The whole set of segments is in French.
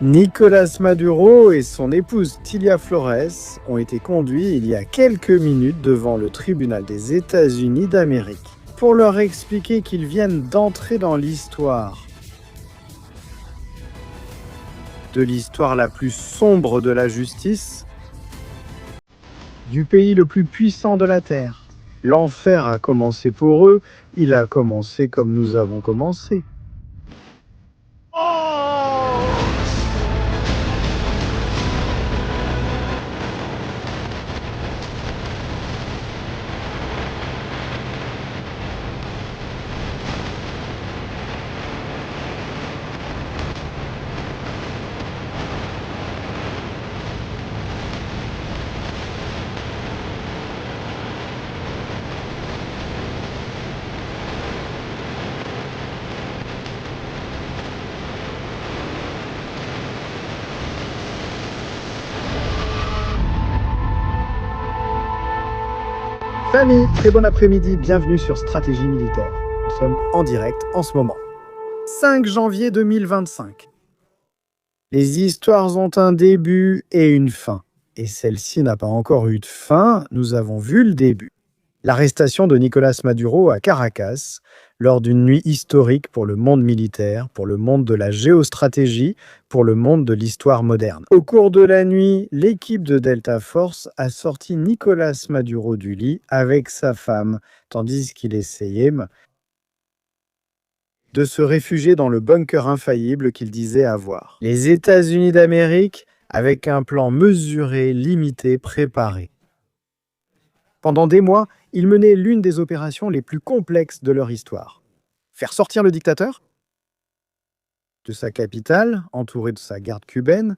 Nicolás Maduro et son épouse Tilia Flores ont été conduits il y a quelques minutes devant le tribunal des États-Unis d'Amérique pour leur expliquer qu'ils viennent d'entrer dans l'histoire. De l'histoire la plus sombre de la justice, du pays le plus puissant de la Terre. L'enfer a commencé pour eux, il a commencé comme nous avons commencé. Famille, très bon après-midi, bienvenue sur Stratégie Militaire. Nous sommes en direct en ce moment. 5 janvier 2025. Les histoires ont un début et une fin. Et celle-ci n'a pas encore eu de fin, nous avons vu le début. L'arrestation de Nicolás Maduro à Caracas, lors d'une nuit historique pour le monde militaire, pour le monde de la géostratégie, pour le monde de l'histoire moderne. Au cours de la nuit, l'équipe de Delta Force a sorti Nicolás Maduro du lit avec sa femme, tandis qu'il essayait de se réfugier dans le bunker infaillible qu'il disait avoir. Les États-Unis d'Amérique, avec un plan mesuré, limité, préparé. Pendant des mois, ils menaient l'une des opérations les plus complexes de leur histoire. Faire sortir le dictateur de sa capitale, entouré de sa garde cubaine,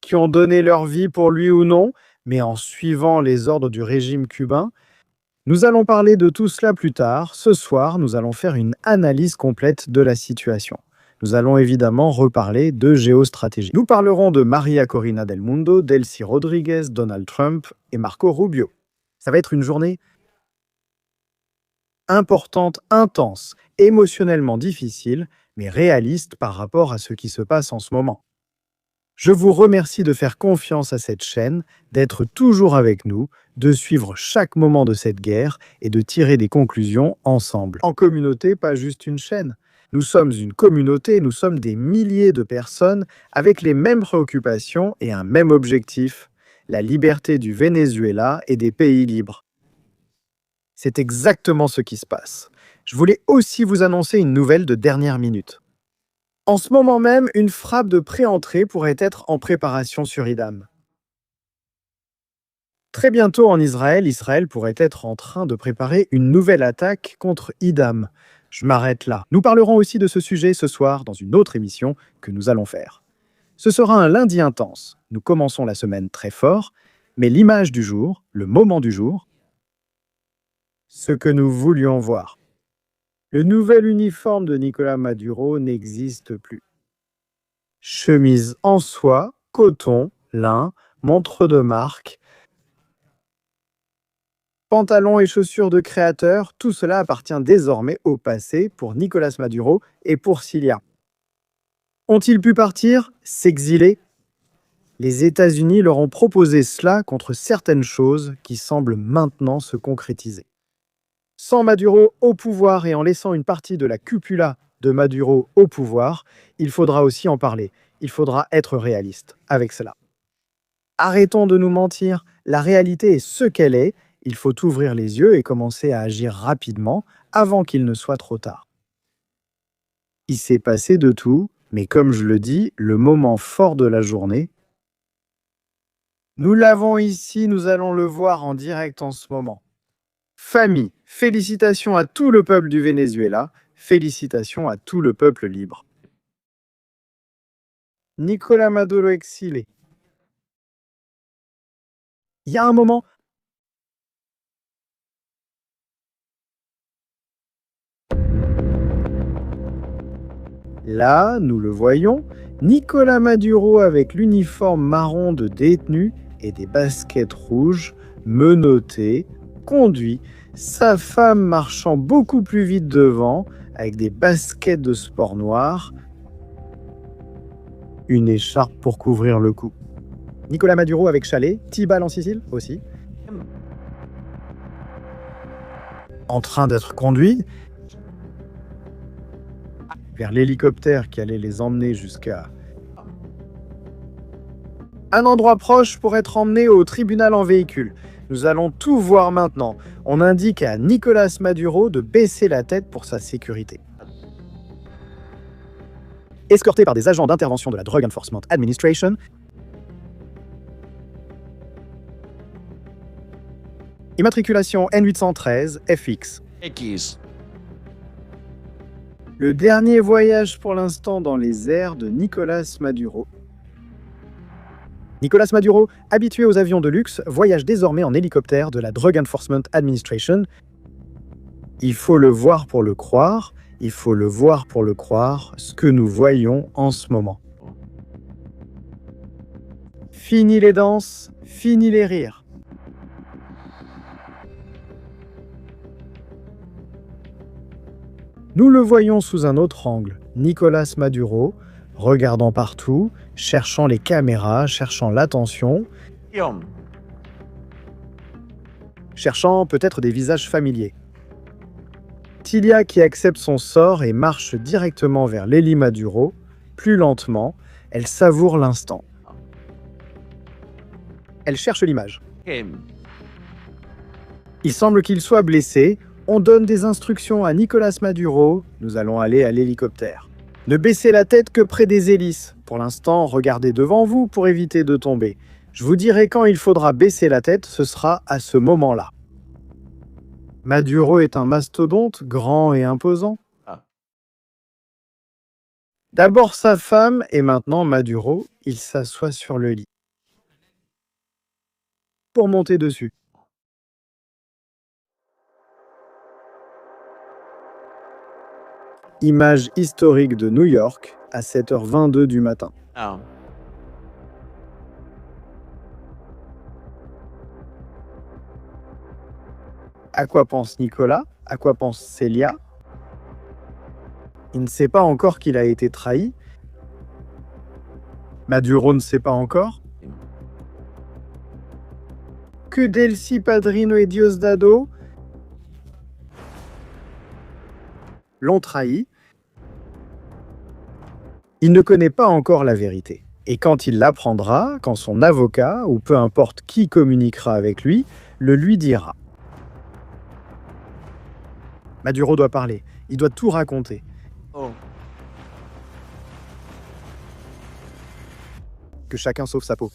qui ont donné leur vie pour lui ou non, mais en suivant les ordres du régime cubain. Nous allons parler de tout cela plus tard. Ce soir, nous allons faire une analyse complète de la situation. Nous allons évidemment reparler de géostratégie. Nous parlerons de María Corina del Mundo, Delcy Rodríguez, Donald Trump et Marco Rubio. Ça va être une journée importante, intense, émotionnellement difficile, mais réaliste par rapport à ce qui se passe en ce moment. Je vous remercie de faire confiance à cette chaîne, d'être toujours avec nous, de suivre chaque moment de cette guerre et de tirer des conclusions ensemble. En communauté, pas juste une chaîne. Nous sommes une communauté, nous sommes des milliers de personnes avec les mêmes préoccupations et un même objectif, la liberté du Venezuela et des pays libres. C'est exactement ce qui se passe. Je voulais aussi vous annoncer une nouvelle de dernière minute. En ce moment même, une frappe de pré-entrée pourrait être en préparation sur Idam. Très bientôt en Israël, Israël pourrait être en train de préparer une nouvelle attaque contre Idam. Je m'arrête là. Nous parlerons aussi de ce sujet ce soir dans une autre émission que nous allons faire. Ce sera un lundi intense. Nous commençons la semaine très fort, mais l'image du jour, le moment du jour, ce que nous voulions voir. Le nouvel uniforme de Nicolás Maduro n'existe plus. Chemise en soie, coton, lin, montre de marque, pantalons et chaussures de créateur, tout cela appartient désormais au passé pour Nicolás Maduro et pour Cilia. Ont-ils pu partir, s'exiler? Les États-Unis leur ont proposé cela contre certaines choses qui semblent maintenant se concrétiser. Sans Maduro au pouvoir et en laissant une partie de la cupula de Maduro au pouvoir, il faudra aussi en parler. Il faudra être réaliste avec cela. Arrêtons de nous mentir, la réalité est ce qu'elle est. Il faut ouvrir les yeux et commencer à agir rapidement avant qu'il ne soit trop tard. Il s'est passé de tout, mais comme je le dis, le moment fort de la journée, nous l'avons ici, nous allons le voir en direct en ce moment. Famille, félicitations à tout le peuple du Venezuela, félicitations à tout le peuple libre. Nicolás Maduro exilé. Il y a un moment, là, nous le voyons, Nicolás Maduro avec l'uniforme marron de détenu et des baskets rouges, menotté, conduit, sa femme marchant beaucoup plus vite devant, avec des baskets de sport noires, une écharpe pour couvrir le cou. Nicolas Maduro avec chalet, 10 balles en Sicile aussi. En train d'être conduit vers l'hélicoptère qui allait les emmener jusqu'à un endroit proche pour être emmenés au tribunal en véhicule. Nous allons tout voir maintenant. On indique à Nicolas Maduro de baisser la tête pour sa sécurité. Escorté par des agents d'intervention de la Drug Enforcement Administration, immatriculation N813 FX. Le dernier voyage pour l'instant dans les airs de Nicolas Maduro. Nicolas Maduro, habitué aux avions de luxe, voyage désormais en hélicoptère de la Drug Enforcement Administration. Il faut le voir pour le croire, il faut le voir pour le croire, ce que nous voyons en ce moment. Fini les danses, fini les rires. Nous le voyons sous un autre angle, Nicolas Maduro, regardant partout, cherchant les caméras, cherchant l'attention, cherchant peut-être des visages familiers. Tilia qui accepte son sort et marche directement vers Lely Maduro, plus lentement, elle savoure l'instant. Elle cherche l'image. Il semble qu'il soit blessé. On donne des instructions à Nicolas Maduro. Nous allons aller à l'hélicoptère. Ne baissez la tête que près des hélices. Pour l'instant, regardez devant vous pour éviter de tomber. Je vous dirai quand il faudra baisser la tête, ce sera à ce moment-là. Maduro est un mastodonte, grand et imposant. D'abord sa femme et maintenant Maduro, il s'assoit sur le lit. Pour monter dessus. Image historique de New York à 7h22 du matin. À quoi pense Nicolas? À quoi pense Célia? Il ne sait pas encore qu'il a été trahi. Maduro ne sait pas encore. Que Delcy, Padrino et Diosdado l'ont trahi. Il ne connaît pas encore la vérité. Et quand il l'apprendra, quand son avocat, ou peu importe qui communiquera avec lui, le lui dira. Maduro doit parler, il doit tout raconter. Que chacun sauve sa peau.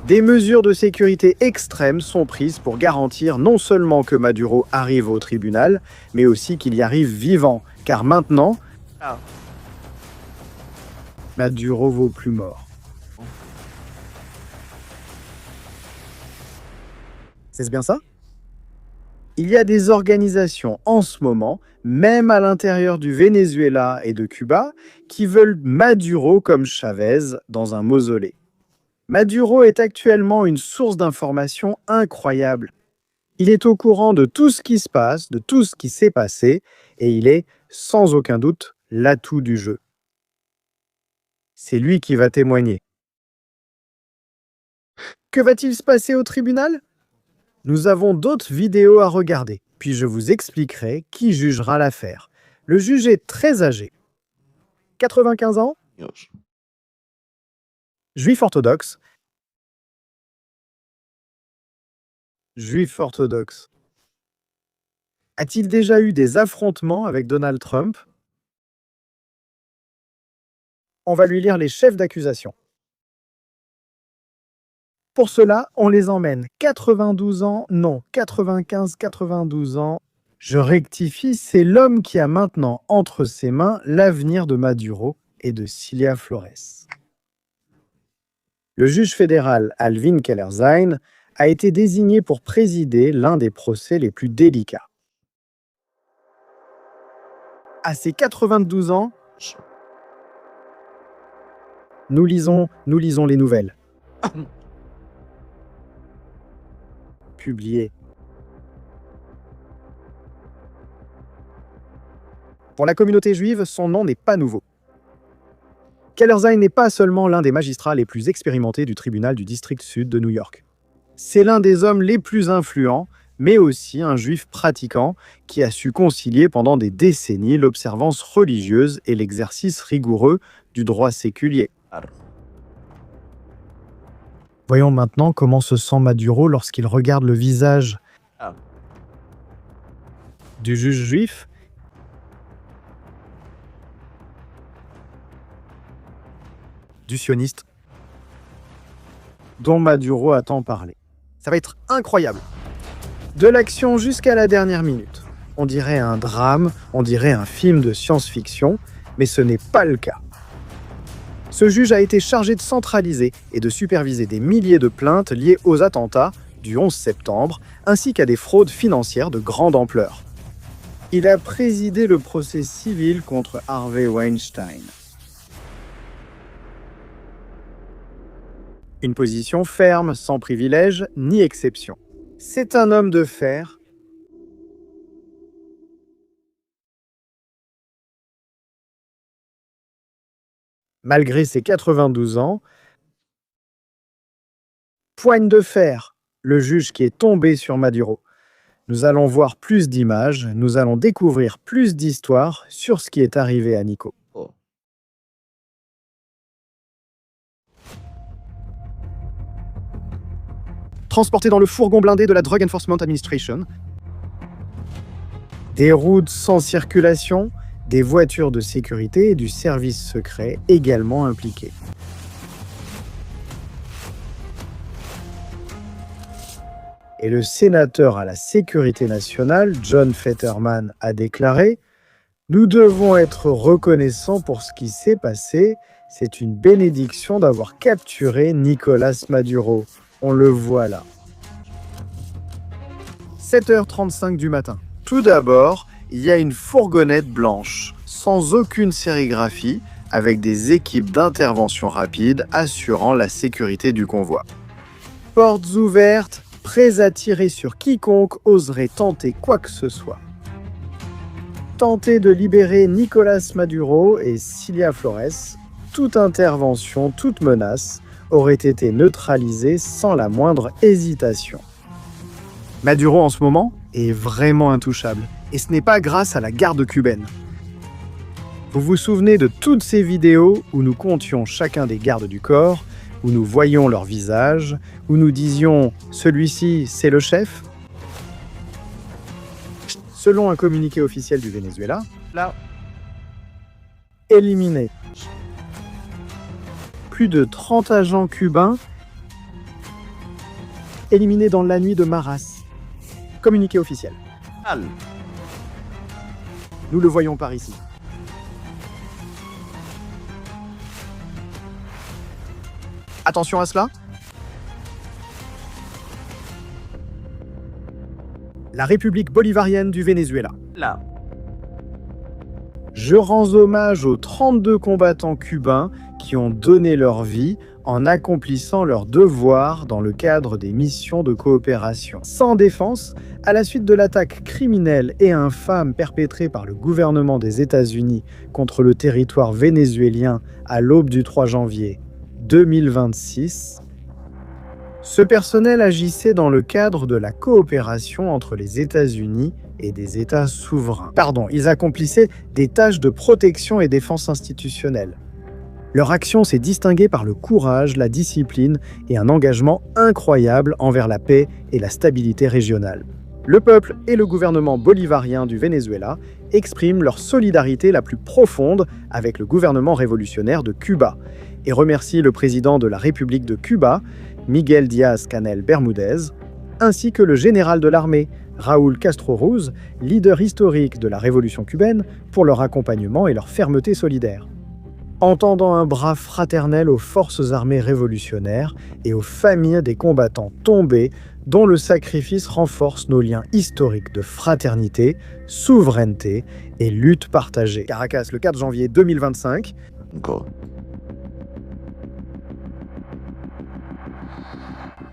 Des mesures de sécurité extrêmes sont prises pour garantir non seulement que Maduro arrive au tribunal, mais aussi qu'il y arrive vivant, car maintenant, Maduro vaut plus mort. C'est bien ça? Il y a des organisations en ce moment, même à l'intérieur du Venezuela et de Cuba, qui veulent Maduro comme Chavez dans un mausolée. Maduro est actuellement une source d'information incroyable. Il est au courant de tout ce qui se passe, de tout ce qui s'est passé, et il est, sans aucun doute, l'atout du jeu. C'est lui qui va témoigner. Que va-t-il se passer au tribunal? Nous avons d'autres vidéos à regarder, puis je vous expliquerai qui jugera l'affaire. Le juge est très âgé. 95 ans? Juif orthodoxe. Juif orthodoxe. A-t-il déjà eu des affrontements avec Donald Trump? On va lui lire les chefs d'accusation. Pour cela, on les emmène. 92 ans, non, 95, 92 ans. Je rectifie, c'est l'homme qui a maintenant entre ses mains l'avenir de Maduro et de Cilia Flores. Le juge fédéral Alvin Kellerzein a été désigné pour présider l'un des procès les plus délicats. À ses 92 ans, nous lisons les nouvelles. Publiées. Pour la communauté juive, son nom n'est pas nouveau. Kellerzine n'est pas seulement l'un des magistrats les plus expérimentés du tribunal du district sud de New York. C'est l'un des hommes les plus influents, mais aussi un juif pratiquant qui a su concilier pendant des décennies l'observance religieuse et l'exercice rigoureux du droit séculier. Voyons maintenant comment se sent Maduro lorsqu'il regarde le visage du juge juif. Du sioniste dont Maduro a tant parlé. Ça va être incroyable. De l'action jusqu'à la dernière minute. On dirait un drame, on dirait un film de science-fiction, mais ce n'est pas le cas. Ce juge a été chargé de centraliser et de superviser des milliers de plaintes liées aux attentats du 11 septembre, ainsi qu'à des fraudes financières de grande ampleur. Il a présidé le procès civil contre Harvey Weinstein. Une position ferme, sans privilège ni exception. C'est un homme de fer. Malgré ses 92 ans, poigne de fer, le juge qui est tombé sur Maduro. Nous allons voir plus d'images, nous allons découvrir plus d'histoires sur ce qui est arrivé à Nico. Transporté dans le fourgon blindé de la Drug Enforcement Administration, des routes sans circulation, des voitures de sécurité et du service secret également impliqués. Et le sénateur à la sécurité nationale, John Fetterman, a déclaré « Nous devons être reconnaissants pour ce qui s'est passé. C'est une bénédiction d'avoir capturé Nicolás Maduro. » On le voit là. 7h35 du matin. Tout d'abord, il y a une fourgonnette blanche, sans aucune sérigraphie, avec des équipes d'intervention rapide assurant la sécurité du convoi. Portes ouvertes, prêts à tirer sur quiconque oserait tenter quoi que ce soit. Tenter de libérer Nicolás Maduro et Cilia Flores, toute intervention, toute menace aurait été neutralisée sans la moindre hésitation. Maduro en ce moment est vraiment intouchable, et ce n'est pas grâce à la garde cubaine. Vous vous souvenez de toutes ces vidéos où nous comptions chacun des gardes du corps, où nous voyions leur visage, où nous disions « celui-ci, c'est le chef ». Selon un communiqué officiel du Venezuela, là, éliminé. Plus de 30 agents cubains éliminés dans la nuit de Maras. Communiqué officiel. Nous le voyons par ici. Attention à cela. La République bolivarienne du Venezuela. Là. Je rends hommage aux 32 combattants cubains qui ont donné leur vie en accomplissant leurs devoirs dans le cadre des missions de coopération. Sans défense, à la suite de l'attaque criminelle et infâme perpétrée par le gouvernement des États-Unis contre le territoire vénézuélien à l'aube du 3 janvier 2026, ce personnel agissait dans le cadre de la coopération entre les États-Unis et des États souverains. Ils accomplissaient des tâches de protection et défense institutionnelle. Leur action s'est distinguée par le courage, la discipline et un engagement incroyable envers la paix et la stabilité régionale. Le peuple et le gouvernement bolivarien du Venezuela expriment leur solidarité la plus profonde avec le gouvernement révolutionnaire de Cuba et remercient le président de la République de Cuba, Miguel Díaz-Canel Bermúdez, ainsi que le général de l'armée, Raúl Castro Ruz, leader historique de la révolution cubaine, pour leur accompagnement et leur fermeté solidaire. En tendant un bras fraternel aux forces armées révolutionnaires et aux familles des combattants tombés, dont le sacrifice renforce nos liens historiques de fraternité, souveraineté et lutte partagée. Caracas, le 4 janvier 2025.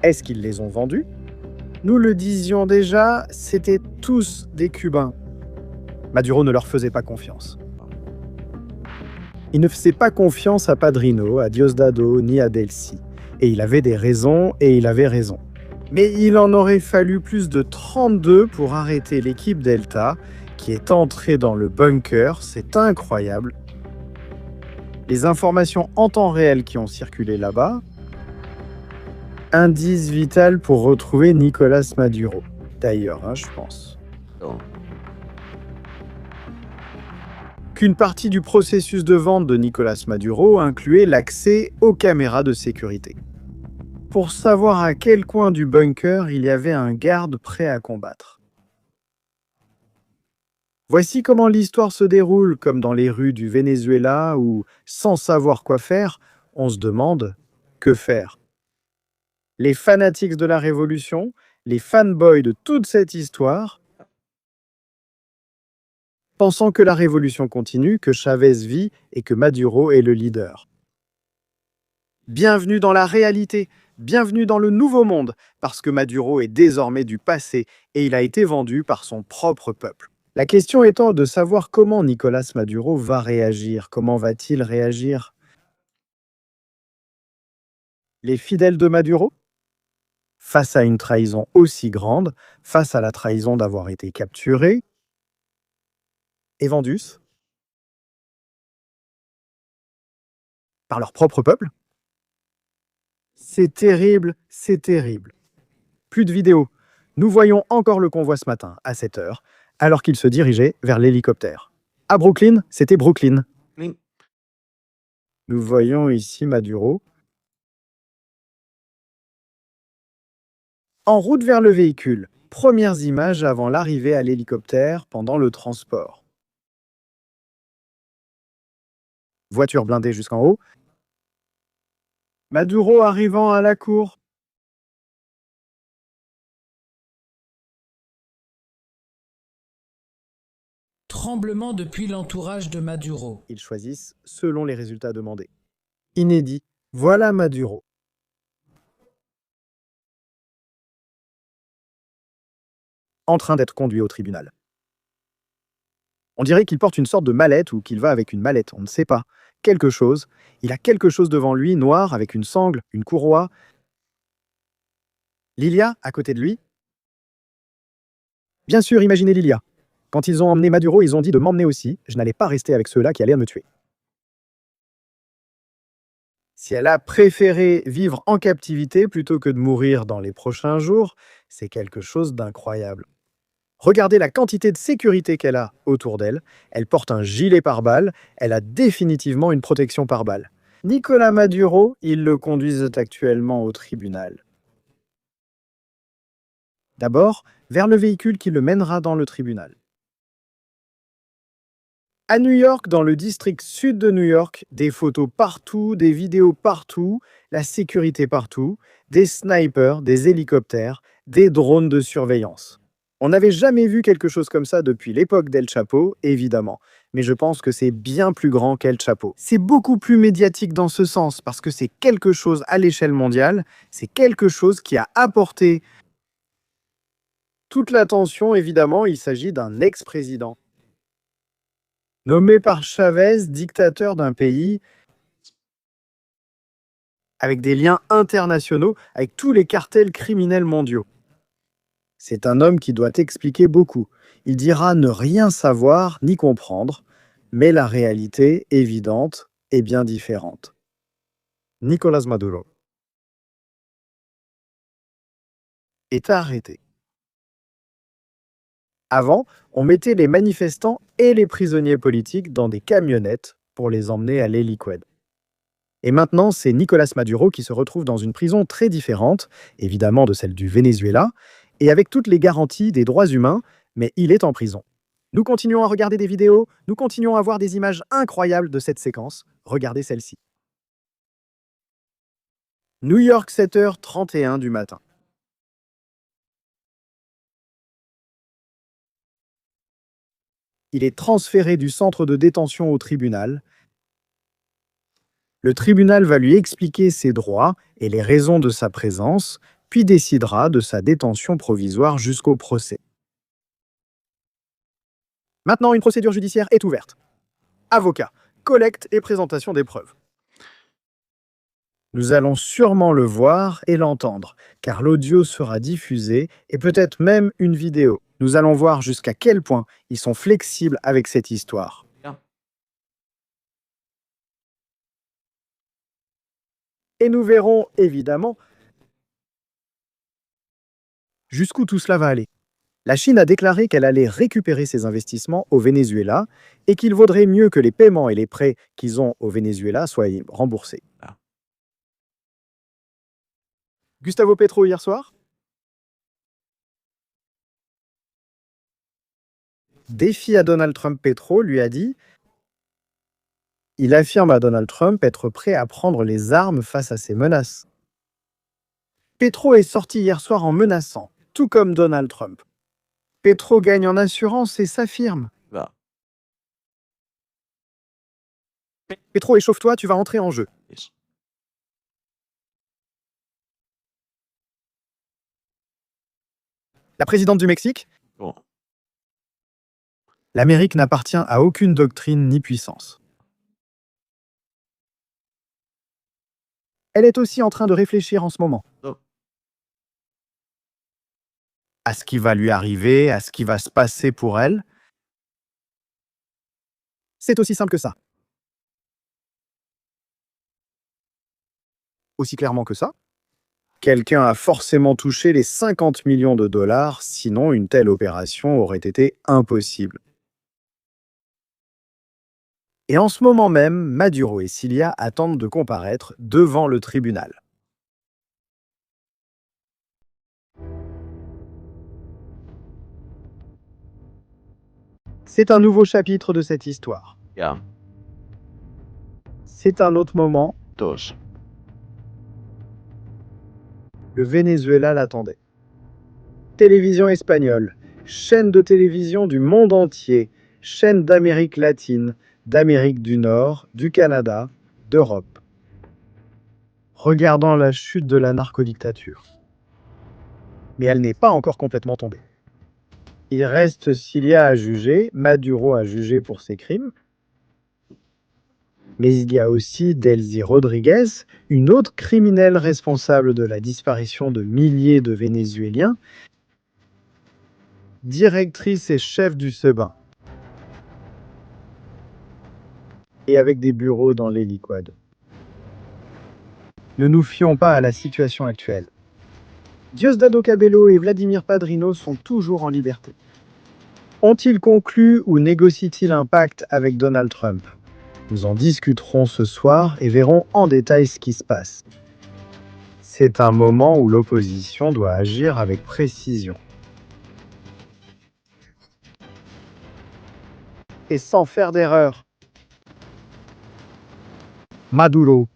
Est-ce qu'ils les ont vendus? Nous le disions déjà, c'étaient tous des Cubains. Maduro ne leur faisait pas confiance. Il ne faisait pas confiance à Padrino, à Diosdado, ni à Delcy. Et il avait des raisons, et il avait raison. Mais il en aurait fallu plus de 32 pour arrêter l'équipe Delta, qui est entrée dans le bunker, c'est incroyable. Les informations en temps réel qui ont circulé là-bas, indice vital pour retrouver Nicolás Maduro. D'ailleurs, je pense. Qu'une partie du processus de vente de Nicolás Maduro incluait l'accès aux caméras de sécurité. Pour savoir à quel coin du bunker il y avait un garde prêt à combattre. Voici comment l'histoire se déroule, comme dans les rues du Venezuela où, sans savoir quoi faire, on se demande que faire. Les fanatiques de la révolution, les fanboys de toute cette histoire, pensant que la révolution continue, que Chavez vit et que Maduro est le leader. Bienvenue dans la réalité, bienvenue dans le nouveau monde, parce que Maduro est désormais du passé et il a été vendu par son propre peuple. La question étant de savoir comment Nicolás Maduro va réagir, comment va-t-il réagir? Les fidèles de Maduro? Face à une trahison aussi grande, face à la trahison d'avoir été capturé et vendus par leur propre peuple? C'est terrible, c'est terrible. Plus de vidéos. Nous voyons encore le convoi ce matin, à 7 heures, alors qu'il se dirigeait vers l'hélicoptère. À Brooklyn, c'était Brooklyn. Oui. Nous voyons ici Maduro. En route vers le véhicule. Premières images avant l'arrivée à l'hélicoptère pendant le transport. Voiture blindée jusqu'en haut. Maduro arrivant à la cour. Tremblement depuis l'entourage de Maduro. Ils choisissent selon les résultats demandés. Inédit. Voilà Maduro. En train d'être conduit au tribunal. On dirait qu'il porte une sorte de mallette ou qu'il va avec une mallette, on ne sait pas. Quelque chose. Il a quelque chose devant lui, noir, avec une sangle, une courroie. Lilia, à côté de lui. Bien sûr, imaginez Lilia. Quand ils ont emmené Maduro, ils ont dit de m'emmener aussi. Je n'allais pas rester avec ceux-là qui allaient me tuer. Si elle a préféré vivre en captivité plutôt que de mourir dans les prochains jours, c'est quelque chose d'incroyable. Regardez la quantité de sécurité qu'elle a autour d'elle. Elle porte un gilet pare-balles. Elle a définitivement une protection pare-balles. Nicolás Maduro, ils le conduisent actuellement au tribunal. D'abord, vers le véhicule qui le mènera dans le tribunal. À New York, dans le district sud de New York, des photos partout, des vidéos partout, la sécurité partout, des snipers, des hélicoptères, des drones de surveillance. On n'avait jamais vu quelque chose comme ça depuis l'époque d'El Chapo, évidemment. Mais je pense que c'est bien plus grand qu'El Chapo. C'est beaucoup plus médiatique dans ce sens, parce que c'est quelque chose à l'échelle mondiale, c'est quelque chose qui a apporté toute l'attention, évidemment, il s'agit d'un ex-président. Nommé par Chavez, dictateur d'un pays avec des liens internationaux avec tous les cartels criminels mondiaux. C'est un homme qui doit expliquer beaucoup. Il dira ne rien savoir ni comprendre, mais la réalité évidente est bien différente. Nicolás Maduro est arrêté. Avant, on mettait les manifestants et les prisonniers politiques dans des camionnettes pour les emmener à l'héliquad. Et maintenant, c'est Nicolás Maduro qui se retrouve dans une prison très différente, évidemment de celle du Venezuela, et avec toutes les garanties des droits humains, mais il est en prison. Nous continuons à regarder des vidéos, nous continuons à voir des images incroyables de cette séquence. Regardez celle-ci. New York, 7h31 du matin. Il est transféré du centre de détention au tribunal. Le tribunal va lui expliquer ses droits et les raisons de sa présence, puis décidera de sa détention provisoire jusqu'au procès. Maintenant, une procédure judiciaire est ouverte. Avocat, collecte et présentation des preuves. Nous allons sûrement le voir et l'entendre, car l'audio sera diffusé et peut-être même une vidéo. Nous allons voir jusqu'à quel point ils sont flexibles avec cette histoire. Et nous verrons évidemment jusqu'où tout cela va aller. La Chine a déclaré qu'elle allait récupérer ses investissements au Venezuela et qu'il vaudrait mieux que les paiements et les prêts qu'ils ont au Venezuela soient remboursés. Gustavo Petro hier soir défie à Donald Trump. Petro lui a dit: il affirme à Donald Trump être prêt à prendre les armes face à ces menaces. Petro est sorti hier soir en menaçant, tout comme Donald Trump. Petro gagne en assurance et s'affirme. Petro, échauffe-toi, tu vas entrer en jeu. La présidente du Mexique? Bon. L'Amérique n'appartient à aucune doctrine ni puissance. Elle est aussi en train de réfléchir en ce moment à ce qui va lui arriver, à ce qui va se passer pour elle. C'est aussi simple que ça. Aussi clairement que ça. Quelqu'un a forcément touché les 50 millions de dollars, sinon une telle opération aurait été impossible. Et en ce moment même, Maduro et Cilia attendent de comparaître devant le tribunal. C'est un nouveau chapitre de cette histoire. Ja, C'est un autre moment. dos. Le Venezuela l'attendait. Télévision espagnole, chaîne de télévision du monde entier, chaîne d'Amérique latine, d'Amérique du Nord, du Canada, d'Europe. Regardant la chute de la narcodictature. Mais elle n'est pas encore complètement tombée. Il reste Cilia à juger, Maduro à juger pour ses crimes. Mais il y a aussi Delcy Rodriguez, une autre criminelle responsable de la disparition de milliers de Vénézuéliens, directrice et chef du SEBIN. Et avec des bureaux dans les liquades. Ne nous fions pas à la situation actuelle. Diosdado Cabello et Vladimir Padrino sont toujours en liberté. Ont-ils conclu ou négocient-ils un pacte avec Donald Trump? Nous en discuterons ce soir et verrons en détail ce qui se passe. C'est un moment où l'opposition doit agir avec précision. Et sans faire d'erreur. Maduro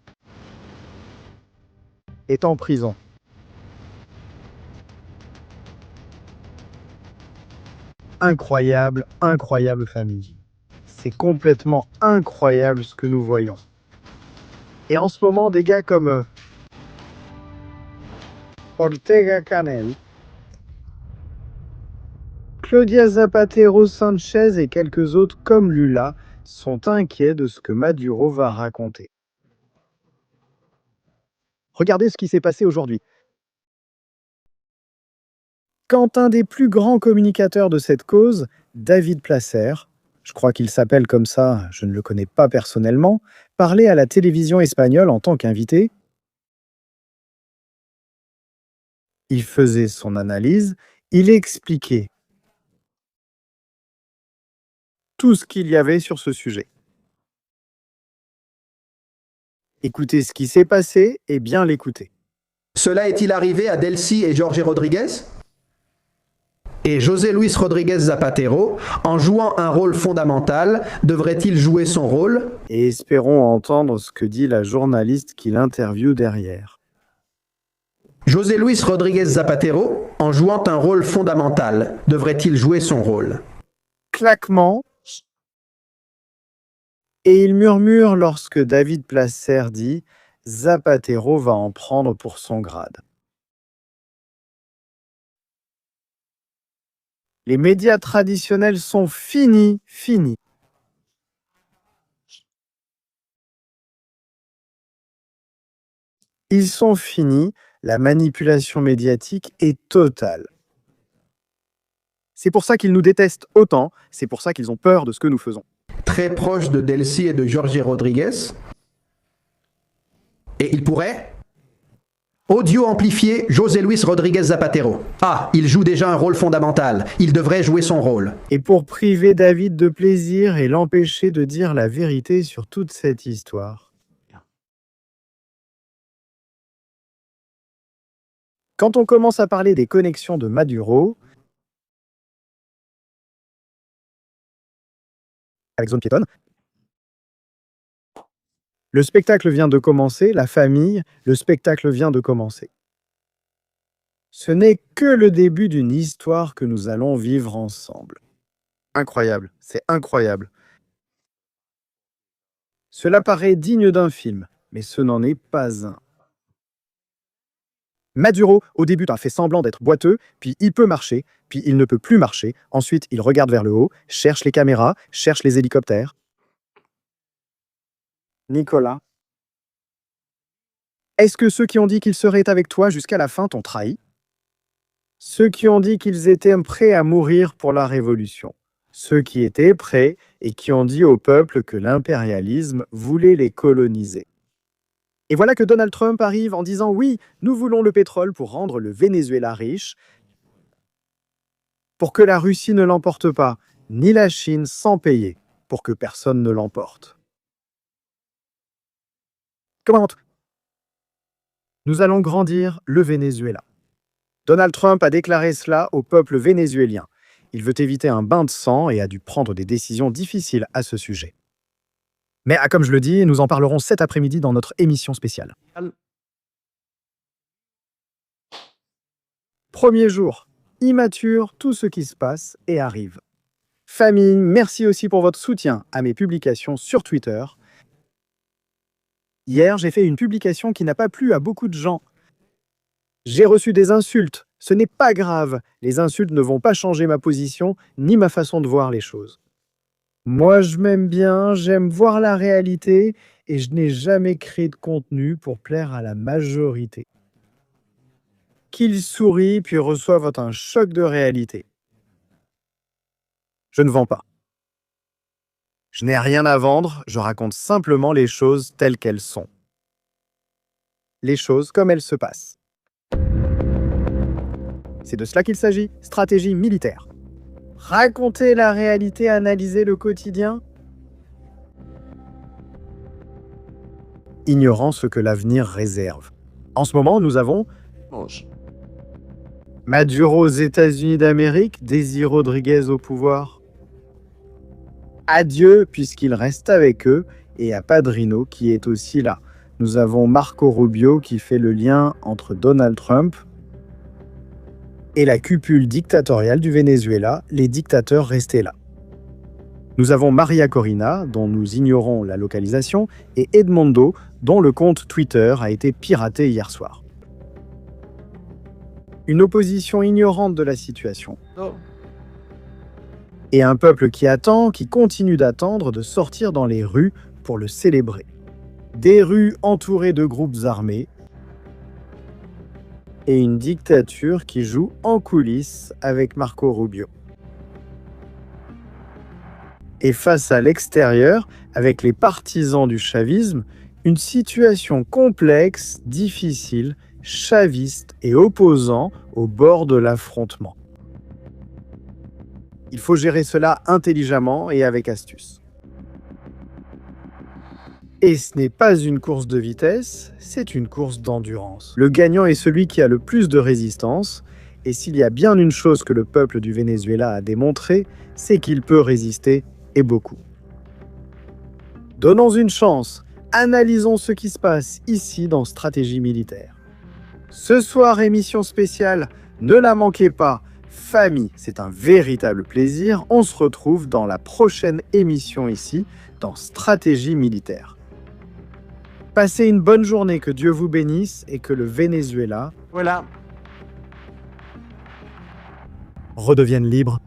est en prison. Incroyable, incroyable famille. C'est complètement incroyable ce que nous voyons. Et en ce moment, des gars comme Ortega Canel, Claudia Zapatero Sanchez et quelques autres comme Lula sont inquiets de ce que Maduro va raconter. Regardez ce qui s'est passé aujourd'hui. Quand un des plus grands communicateurs de cette cause, David Placer, je crois qu'il s'appelle comme ça, je ne le connais pas personnellement, parlait à la télévision espagnole en tant qu'invité, il faisait son analyse, il expliquait tout ce qu'il y avait sur ce sujet. Écoutez ce qui s'est passé et bien l'écouter. Cela est-il arrivé à Delcy et Jorge Rodriguez? Et José Luis Rodríguez Zapatero, en jouant un rôle fondamental, devrait-il jouer son rôle? Et espérons entendre ce que dit la journaliste qui l'interviewe derrière. José Luis Rodríguez Zapatero, en jouant un rôle fondamental, devrait-il jouer son rôle? Claquement. Et il murmure lorsque David Placer dit « Zapatero va en prendre pour son grade ». Les médias traditionnels sont finis. Ils sont finis, la manipulation médiatique est totale. C'est pour ça qu'ils nous détestent autant, c'est pour ça qu'ils ont peur de ce que nous faisons. Très proche de Delcy et de Jorge Rodriguez. Et il pourrait audio-amplifier José Luis Rodríguez Zapatero. Ah, il joue déjà un rôle fondamental. Il devrait jouer son rôle. Et pour priver David de plaisir et l'empêcher de dire la vérité sur toute cette histoire. Quand on commence à parler des connexions de Maduro avec Zone Piétonne, le spectacle vient de commencer, la famille, le spectacle vient de commencer. Ce n'est que le début d'une histoire que nous allons vivre ensemble. Incroyable, c'est incroyable. Cela paraît digne d'un film, mais ce n'en est pas un. Maduro, au début, a fait semblant d'être boiteux, puis il peut marcher, puis il ne peut plus marcher. Ensuite, il regarde vers le haut, cherche les caméras, cherche les hélicoptères. Nicolas, est-ce que ceux qui ont dit qu'ils seraient avec toi jusqu'à la fin t'ont trahi? Ceux qui ont dit qu'ils étaient prêts à mourir pour la révolution. Ceux qui étaient prêts et qui ont dit au peuple que l'impérialisme voulait les coloniser. Et voilà que Donald Trump arrive en disant « Oui, nous voulons le pétrole pour rendre le Venezuela riche, pour que la Russie ne l'emporte pas, ni la Chine sans payer, pour que personne ne l'emporte. » Comment? Nous allons grandir le Venezuela. Donald Trump a déclaré cela au peuple vénézuélien. Il veut éviter un bain de sang et a dû prendre des décisions difficiles à ce sujet. Mais comme je le dis, nous en parlerons cet après-midi dans notre émission spéciale. Premier jour, immature, tout ce qui se passe et arrive. Famille, merci aussi pour votre soutien à mes publications sur Twitter. Hier, j'ai fait une publication qui n'a pas plu à beaucoup de gens. J'ai reçu des insultes. Ce n'est pas grave. Les insultes ne vont pas changer ma position ni ma façon de voir les choses. Moi, je m'aime bien, j'aime voir la réalité et je n'ai jamais créé de contenu pour plaire à la majorité. Qu'ils sourient puis reçoivent un choc de réalité. Je ne vends pas. Je n'ai rien à vendre, je raconte simplement les choses telles qu'elles sont. Les choses comme elles se passent. C'est de cela qu'il s'agit, stratégie militaire. Raconter la réalité, analyser le quotidien. Ignorant ce que l'avenir réserve. En ce moment, nous avons Maduro aux États-Unis d'Amérique, Daisy Rodriguez au pouvoir. Adieu, puisqu'il reste avec eux, et à Padrino qui est aussi là. Nous avons Marco Rubio qui fait le lien entre Donald Trump et la cupule dictatoriale du Venezuela, les dictateurs restés là. Nous avons Maria Corina, dont nous ignorons la localisation, et Edmondo, dont le compte Twitter a été piraté hier soir. Une opposition ignorante de la situation. Et un peuple qui attend, qui continue d'attendre de sortir dans les rues pour le célébrer. Des rues entourées de groupes armés et une dictature qui joue en coulisses avec Marco Rubio. Et face à l'extérieur, avec les partisans du chavisme, une situation complexe, difficile, chaviste et opposant au bord de l'affrontement. Il faut gérer cela intelligemment et avec astuce. Et ce n'est pas une course de vitesse, c'est une course d'endurance. Le gagnant est celui qui a le plus de résistance, et s'il y a bien une chose que le peuple du Venezuela a démontré, c'est qu'il peut résister, et beaucoup. Donnons une chance, analysons ce qui se passe ici dans Stratégie militaire. Ce soir, émission spéciale, ne la manquez pas. Famille, c'est un véritable plaisir. On se retrouve dans la prochaine émission ici, dans Stratégie militaire. Passez une bonne journée, que Dieu vous bénisse et que le Venezuela Voilà. redevienne libre